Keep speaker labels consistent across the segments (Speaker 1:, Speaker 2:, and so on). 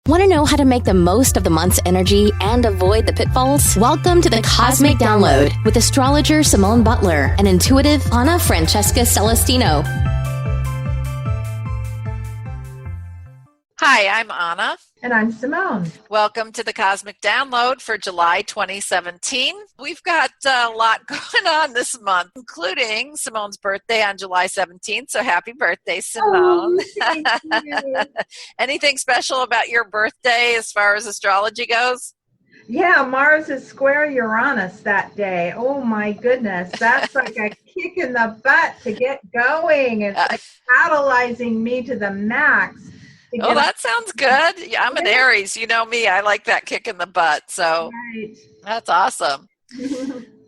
Speaker 1: Want to know how to make the most of the month's energy and avoid the pitfalls? Welcome to the Cosmic Download with astrologer Simone Butler and intuitive Anna Francesca Celestino.
Speaker 2: Hi, I'm Anna.
Speaker 3: And I'm Simone.
Speaker 2: Welcome to the Cosmic Download for July 2017. We've got a lot going on this month, including Simone's birthday on July 17th. So happy birthday, Simone.
Speaker 3: Oh, thank you.
Speaker 2: Anything special about your birthday as far as astrology goes?
Speaker 3: Yeah, Mars is square Uranus that day. Oh my goodness. That's like a kick in the butt to get going. It's like catalyzing me to the max.
Speaker 2: Oh, that sounds good. Yeah, I'm an Aries. You know me. I like that kick in the butt. So That's awesome.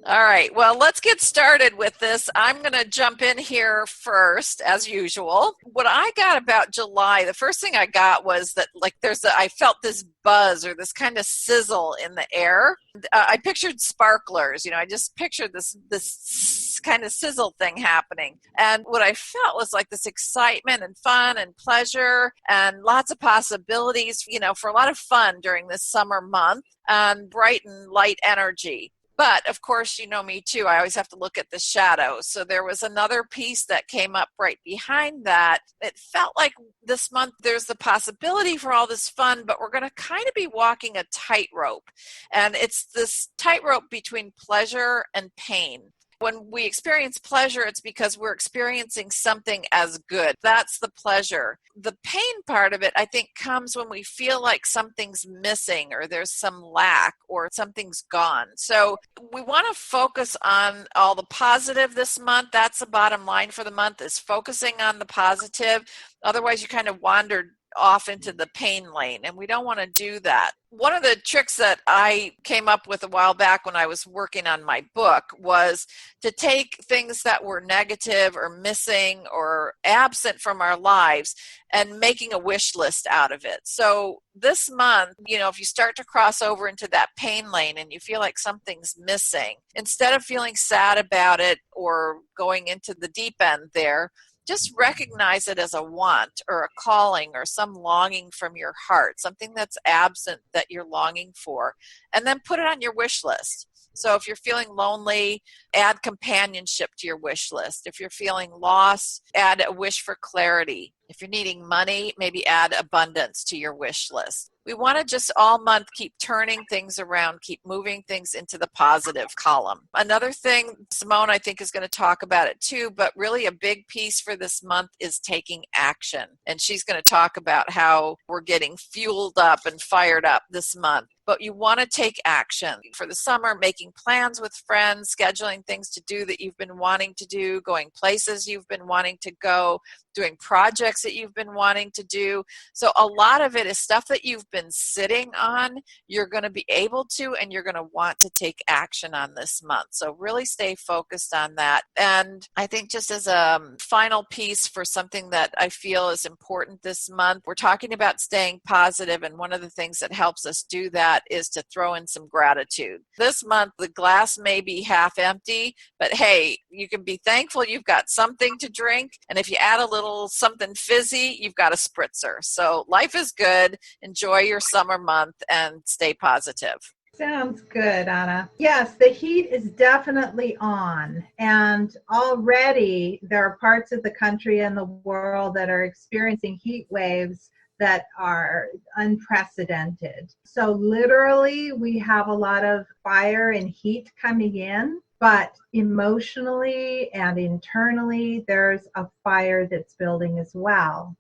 Speaker 2: All right. Well, let's get started with this. I'm going to jump in here first, as usual. What I got about July, the first thing I got was that, I felt this buzz or this kind of sizzle in the air. I pictured sparklers. I just pictured this kind of sizzle thing happening. And what I felt was like this excitement and fun and pleasure and lots of possibilities, for a lot of fun during this summer month and bright and light energy. But, of course, you know me too, I always have to look at the shadows. So there was another piece that came up right behind that. It felt like this month there's the possibility for all this fun, but we're going to kind of be walking a tightrope. And it's this tightrope between pleasure and pain. When we experience pleasure, it's because we're experiencing something as good. That's the pleasure. The pain part of it, I think, comes when we feel like something's missing or there's some lack or something's gone. So we want to focus on all the positive this month. That's the bottom line for the month, is focusing on the positive. Otherwise, you kind of wandered off into the pain lane, and we don't want to do that. One of the tricks that I came up with a while back when I was working on my book was to take things that were negative or missing or absent from our lives and making a wish list out of it. So this month, if you start to cross over into that pain lane and you feel like something's missing, instead of feeling sad about it or going into the deep end there, just recognize it as a want or a calling or some longing from your heart, something that's absent that you're longing for, and then put it on your wish list. So if you're feeling lonely, add companionship to your wish list. If you're feeling lost, add a wish for clarity. If you're needing money, maybe add abundance to your wish list. We want to just all month keep turning things around, keep moving things into the positive column. Another thing, Simone, I think, is going to talk about it too, but really a big piece for this month is taking action. And she's going to talk about how we're getting fueled up and fired up this month. But you want to take action for the summer, making plans with friends, scheduling things to do that you've been wanting to do, going places you've been wanting to go, doing projects that you've been wanting to do. So a lot of it is stuff that you've been sitting on, you're going to be able to, and you're going to want to take action on this month. So really stay focused on that. And I think just as a final piece for something that I feel is important this month, we're talking about staying positive, and one of the things that helps us do that is to throw in some gratitude. This month, the glass may be half empty, but hey, you can be thankful you've got something to drink. And if you add a little something fizzy, you've got a spritzer. So life is good. Enjoy your summer month and stay positive.
Speaker 3: Sounds good, Anna. Yes, the heat is definitely on. And already there are parts of the country and the world that are experiencing heat waves that are unprecedented. So literally, we have a lot of fire and heat coming in, but emotionally and internally, there's a fire that's building as well.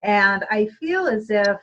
Speaker 3: And I feel as if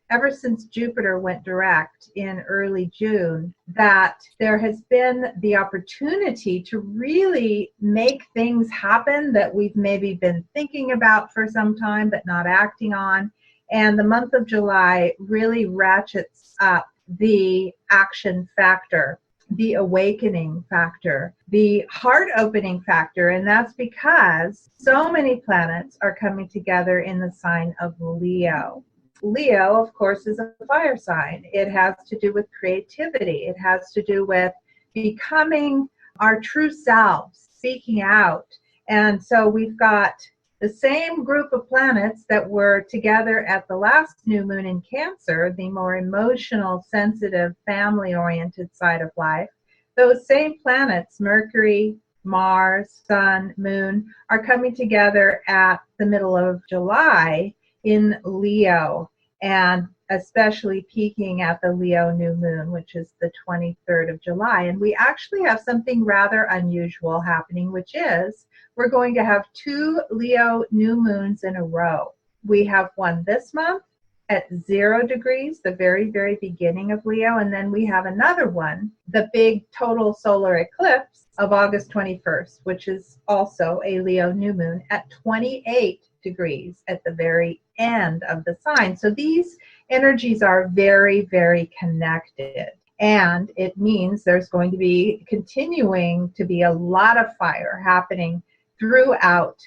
Speaker 3: ever since Jupiter went direct in early June, that there has been the opportunity to really make things happen that we've maybe been thinking about for some time, but not acting on. And the month of July really ratchets up the action factor, the awakening factor, the heart-opening factor, and that's because so many planets are coming together in the sign of Leo. Leo, of course, is a fire sign. It has to do with creativity. It has to do with becoming our true selves, speaking out. And so we've got The same group of planets that were together at the last new moon in Cancer, the more emotional, sensitive, family-oriented side of life, those same planets, Mercury, Mars, Sun, Moon, are coming together at the middle of July in Leo, and especially peaking at the Leo new moon, which is the 23rd of July. And we actually have something rather unusual happening, which is we're going to have 2 Leo new moons in a row. We have one this month at 0 degrees, the very, very beginning of Leo, and then we have another one, the big total solar eclipse of August 21st, which is also a Leo new moon at 28 degrees at the very end of the sign. So these energies are very, very connected. And it means there's going to be continuing to be a lot of fire happening throughout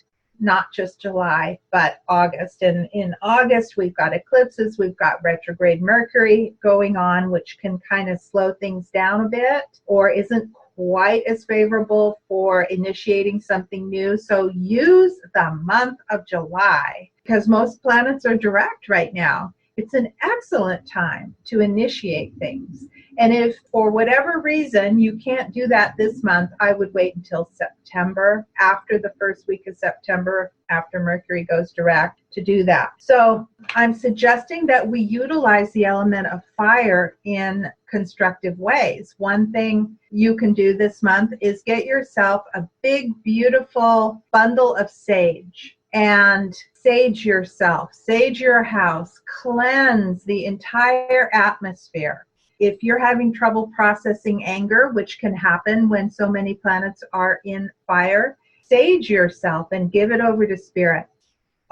Speaker 3: not just July, but August. And in August, we've got eclipses, we've got retrograde Mercury going on, which can kind of slow things down a bit or isn't quite as favorable for initiating something new. So use the month of July because most planets are direct right now. It's an excellent time to initiate things. And if for whatever reason you can't do that this month, I would wait until September, after the first week of September, after Mercury goes direct, to do that. So I'm suggesting that we utilize the element of fire in constructive ways. One thing you can do this month is get yourself a big, beautiful bundle of sage. And sage yourself, sage your house, cleanse the entire atmosphere. If you're having trouble processing anger, which can happen when so many planets are in fire, sage yourself and give it over to spirit.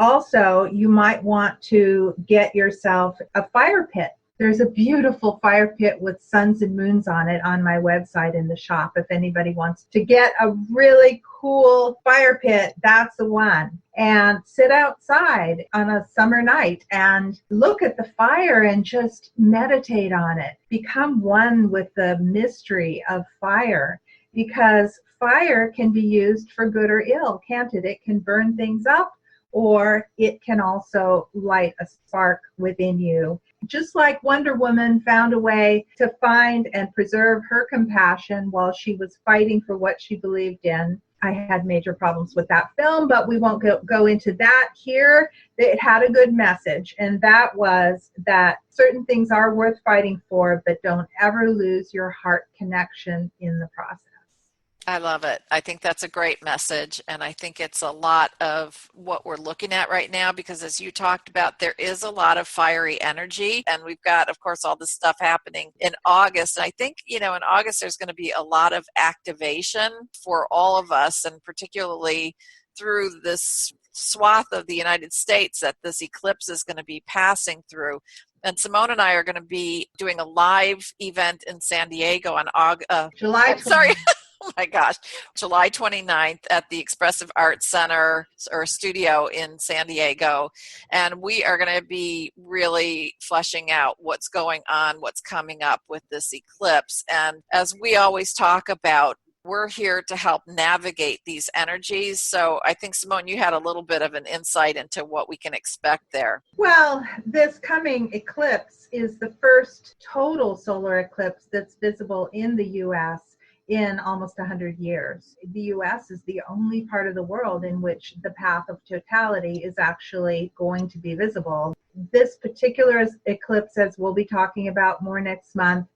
Speaker 3: Also, you might want to get yourself a fire pit. There's a beautiful fire pit with suns and moons on it on my website in the shop. If anybody wants to get a really cool fire pit, that's the one. And sit outside on a summer night and look at the fire and just meditate on it. Become one with the mystery of fire, because fire can be used for good or ill, can't it? It can burn things up, or it can also light a spark within you. Just like Wonder Woman found a way to find and preserve her compassion while she was fighting for what she believed in. I had major problems with that film, but we won't go into that here. It had a good message, and that was that certain things are worth fighting for, but don't ever lose your heart connection in the process.
Speaker 2: I love it. I think that's a great message. And I think it's a lot of what we're looking at right now, because as you talked about, there is a lot of fiery energy. And we've got, of course, all this stuff happening in August. And I think, in August, there's going to be a lot of activation for all of us, and particularly through this swath of the United States that this eclipse is going to be passing through. And Simone and I are going to be doing a live event in San Diego on
Speaker 3: July 20th.
Speaker 2: Sorry. Oh my gosh, July 29th at the Expressive Arts Center or studio in San Diego. And we are going to be really fleshing out what's going on, what's coming up with this eclipse. And as we always talk about, we're here to help navigate these energies. So I think, Simone, you had a little bit of an insight into what we can expect there.
Speaker 3: Well, this coming eclipse is the first total solar eclipse that's visible in the U.S. in almost 100 years. The U.S. is the only part of the world in which the path of totality is actually going to be visible. This particular eclipse, as we'll be talking about more next month,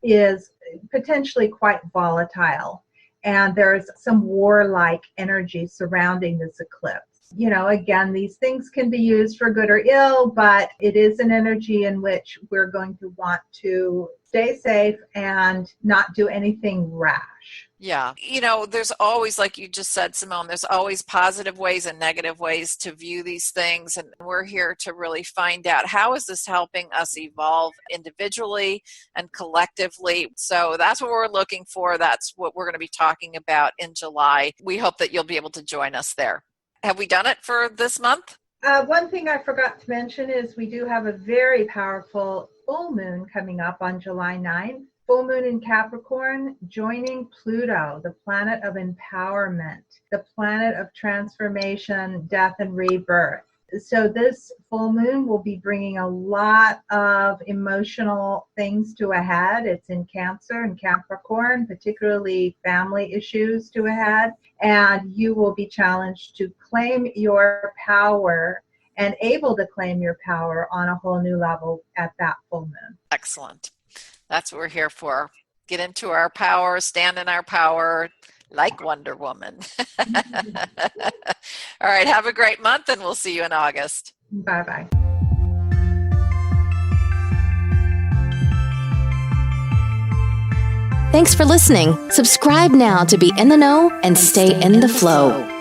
Speaker 3: is potentially quite volatile. And there's some warlike energy surrounding this eclipse. Again, these things can be used for good or ill, but it is an energy in which we're going to want to stay safe and not do anything rash.
Speaker 2: Yeah. There's always, like you just said, Simone, there's always positive ways and negative ways to view these things. And we're here to really find out, how is this helping us evolve individually and collectively? So that's what we're looking for. That's what we're going to be talking about in July. We hope that you'll be able to join us there. Have we done it for this month?
Speaker 3: One thing I forgot to mention is we do have a very powerful full moon coming up on July 9th. Full moon in Capricorn, joining Pluto, the planet of empowerment, the planet of transformation, death, and rebirth. So this full moon will be bringing a lot of emotional things to a head. It's in Cancer and Capricorn, particularly family issues to a head. And you will be challenged to claim your power and able to claim your power on a whole new level at that full moon.
Speaker 2: Excellent. That's what we're here for. Get into our power, stand in our power, like Wonder Woman. All right, have a great month, and we'll see you in August.
Speaker 3: Bye-bye.
Speaker 1: Thanks for listening. Subscribe now to be in the know and stay in the flow.